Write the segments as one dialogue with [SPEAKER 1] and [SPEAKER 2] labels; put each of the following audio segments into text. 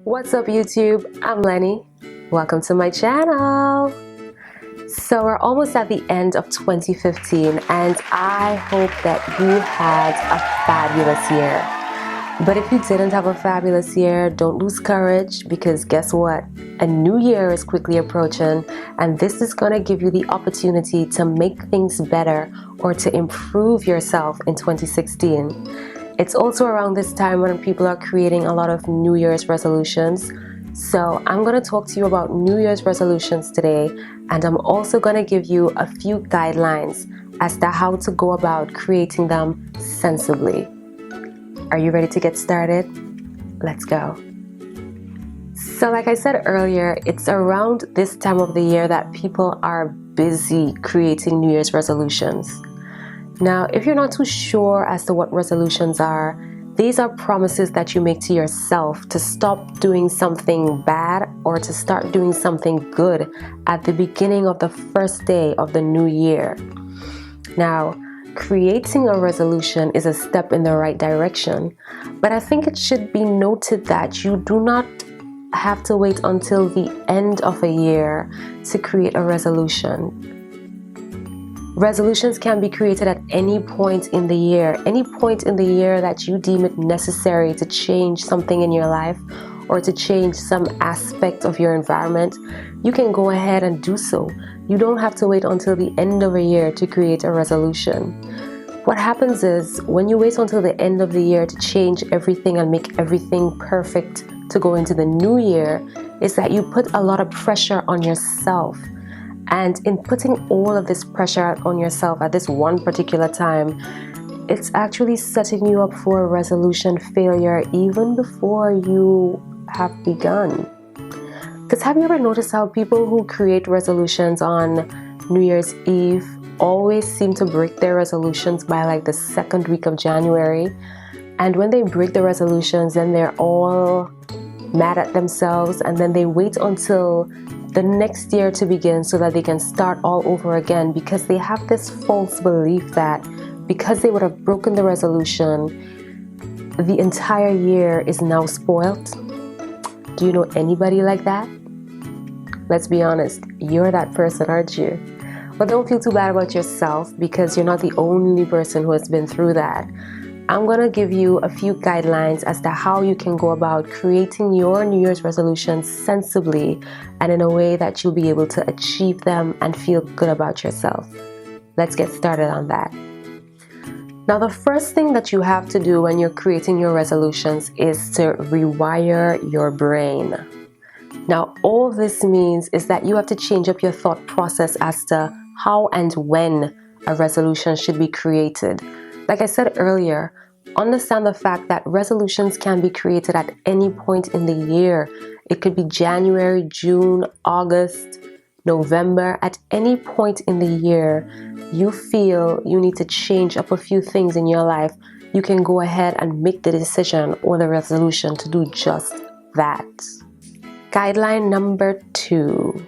[SPEAKER 1] What's up YouTube? I'm Lenny. Welcome to my channel. So we're almost at the end of 2015 and I hope that you had a fabulous year. But if you didn't have a fabulous year, don't lose courage because guess what? A new year is quickly approaching and this is going to give you the opportunity to make things better or to improve yourself in 2016. It's also around this time when people are creating a lot of New Year's resolutions. So I'm going to talk to you about New Year's resolutions today, and I'm also going to give you a few guidelines as to how to go about creating them sensibly. Are you ready to get started? Let's go. So like I said earlier, it's around this time of the year that people are busy creating New Year's resolutions. Now, if you're not too sure as to what resolutions are, these are promises that you make to yourself to stop doing something bad or to start doing something good at the beginning of the first day of the new year. Now, creating a resolution is a step in the right direction, but I think it should be noted that you do not have to wait until the end of a year to create a resolution. Resolutions can be created at any point in the year that you deem it necessary to change something in your life or to change some aspect of your environment. You can go ahead and do so. You don't have to wait until the end of a year to create a resolution. What happens is when you wait until the end of the year to change everything and make everything perfect to go into the new year, is that you put a lot of pressure on yourself. And in putting all of this pressure on yourself at this one particular time, it's actually setting you up for a resolution failure even before you have begun. Because have you ever noticed how people who create resolutions on New Year's Eve always seem to break their resolutions by like the second week of January? And when they break the resolutions, then they're all mad at themselves and then they wait until the next year to begin so that they can start all over again because they have this false belief that because they would have broken the resolution, the entire year is now spoiled. Do you know anybody like that? Let's be honest, you're that person, aren't you? But don't feel too bad about yourself because you're not the only person who has been through that. I'm going to give you a few guidelines as to how you can go about creating your New Year's resolutions sensibly and in a way that you'll be able to achieve them and feel good about yourself. Let's get started on that. Now, the first thing that you have to do when you're creating your resolutions is to rewire your brain. Now, all this means is that you have to change up your thought process as to how and when a resolution should be created. Like I said earlier, understand the fact that resolutions can be created at any point in the year. It could be January, June, August, November. At any point in the year you feel you need to change up a few things in your life, you can go ahead and make the decision or the resolution to do just that. Guideline number 2.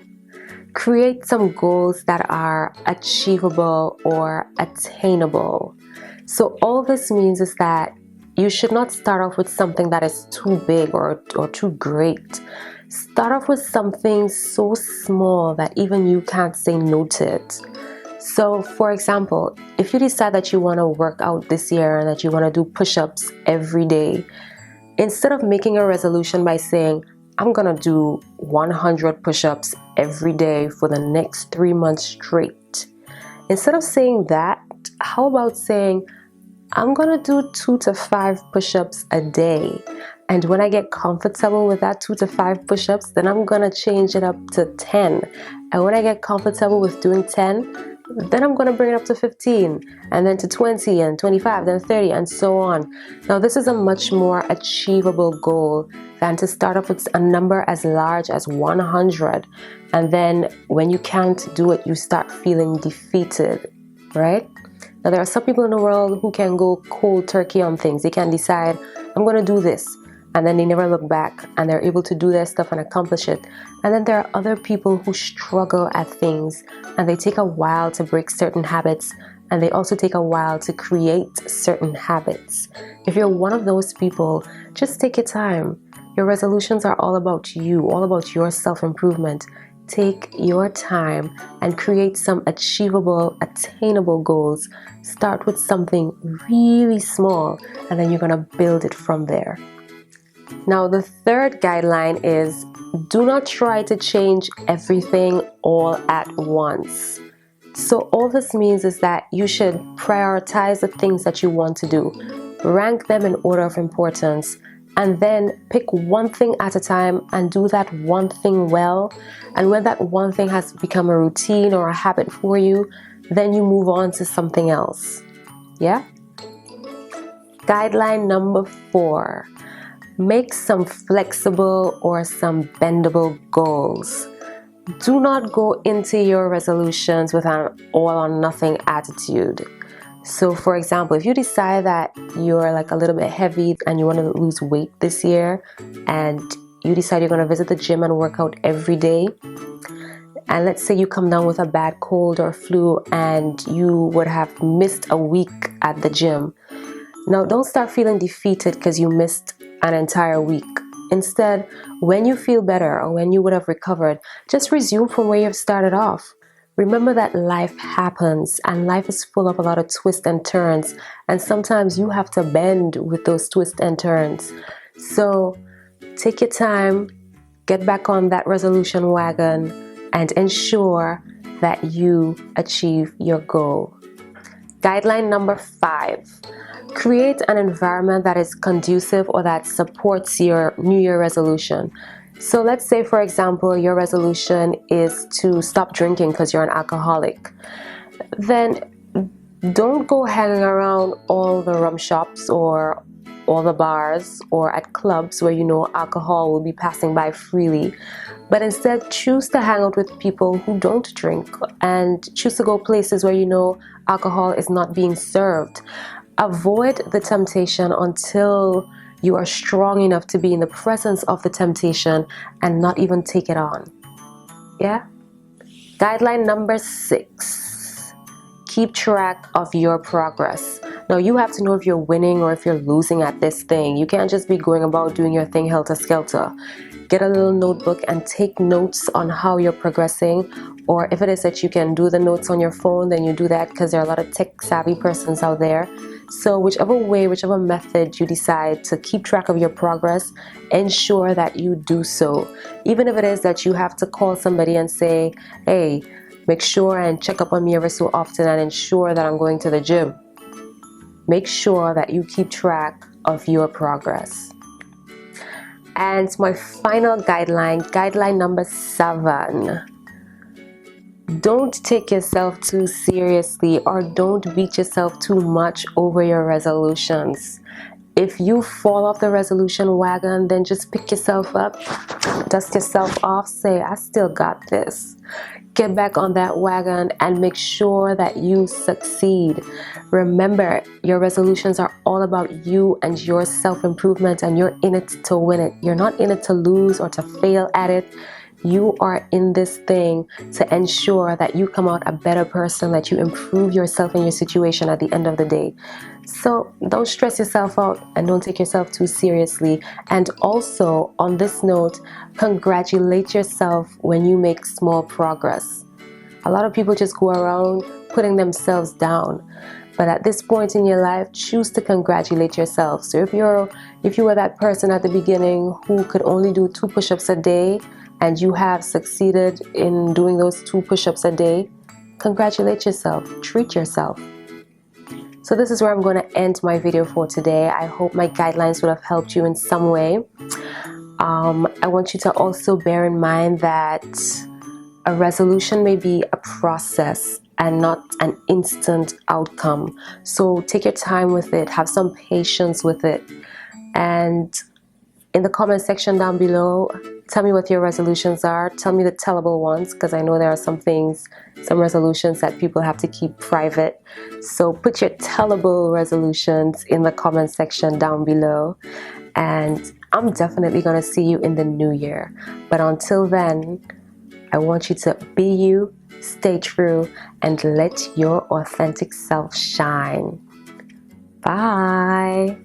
[SPEAKER 1] Create some goals that are achievable or attainable. So all this means is that you should not start off with something that is too big or too great. Start off with something so small that even you can't say no to it. So for example, if you decide that you want to work out this year and that you want to do push-ups every day, instead of making a resolution by saying, I'm going to do 100 push-ups every day for the next 3 months straight. Instead of saying that, how about saying, I'm going to do 2 to 5 push-ups a day. And when I get comfortable with that 2 to 5 push-ups, then I'm going to change it up to 10. And when I get comfortable with doing 10, then I'm going to bring it up to 15 and then to 20 and 25, then 30 and so on. Now, this is a much more achievable goal than to start off with a number as large as 100. And then when you can't do it, you start feeling defeated, right? Now, there are some people in the world who can go cold turkey on things. They can decide, I'm going to do this. And then they never look back and they're able to do their stuff and accomplish it. And then there are other people who struggle at things and they take a while to break certain habits and they also take a while to create certain habits. If you're one of those people, just take your time. Your resolutions are all about you, all about your self-improvement. Take your time and create some achievable, attainable goals. Start with something really small, and then you're going to build it from there. Now, the third guideline is do not try to change everything all at once. So all this means is that you should prioritize the things that you want to do, rank them in order of importance, and then pick one thing at a time and do that one thing well. And when that one thing has become a routine or a habit for you, then you move on to something else. Yeah? Guideline number 4. Make some flexible or some bendable goals. Do not go into your resolutions with an all or nothing attitude. So for example, if you decide that you're like a little bit heavy and you want to lose weight this year, and you decide you're going to visit the gym and work out every day, and let's say you come down with a bad cold or flu and you would have missed a week at the gym. Now don't start feeling defeated because you missed an entire week. Instead, when you feel better or when you would have recovered, just resume from where you've started off. Remember that life happens and life is full of a lot of twists and turns, and sometimes you have to bend with those twists and turns. So take your time, get back on that resolution wagon, and ensure that you achieve your goal. Guideline number 5. Create an environment that is conducive or that supports your New Year resolution. So let's say, for example, your resolution is to stop drinking because you're an alcoholic. Then don't go hanging around all the rum shops or all the bars or at clubs where you know alcohol will be passing by freely. But instead, choose to hang out with people who don't drink, and choose to go places where you know alcohol is not being served. Avoid the temptation until you are strong enough to be in the presence of the temptation and not even take it on. Yeah? Guideline number 6. Keep track of your progress. Now you have to know if you're winning or if you're losing at this thing. You can't just be going about doing your thing helter-skelter. Get a little notebook and take notes on how you're progressing, or if it is that you can do the notes on your phone, then you do that, because there are a lot of tech-savvy persons out there. So whichever way, whichever method you decide to keep track of your progress, ensure that you do so. Even if it is that you have to call somebody and say, hey, make sure and check up on me every so often and ensure that I'm going to the gym. Make sure that you keep track of your progress. And my final guideline number 7. Don't take yourself too seriously or don't beat yourself too much over your resolutions. If you fall off the resolution wagon, then just pick yourself up, dust yourself off, say, I still got this. Get back on that wagon and make sure that you succeed. Remember, your resolutions are all about you and your self-improvement, and you're in it to win it. You're not in it to lose or to fail at it. You are in this thing to ensure that you come out a better person, that you improve yourself and your situation at the end of the day. So don't stress yourself out and don't take yourself too seriously. And also, on this note, congratulate yourself when you make small progress. A lot of people just go around putting themselves down. But at this point in your life, choose to congratulate yourself. So if you were that person at the beginning who could only do 2 push-ups a day, and you have succeeded in doing those 2 push-ups a day, congratulate yourself, treat yourself. So this is where I'm going to end my video for today. I hope my guidelines would have helped you in some way. I want you to also bear in mind that a resolution may be a process and not an instant outcome. So take your time with it, have some patience with it, and in the comment section down below, tell me what your resolutions are. Tell me the tellable ones, because I know there are some resolutions that people have to keep private. So put your tellable resolutions in the comment section down below. And I'm definitely going to see you in the new year. But until then, I want you to be you, stay true, and let your authentic self shine. Bye.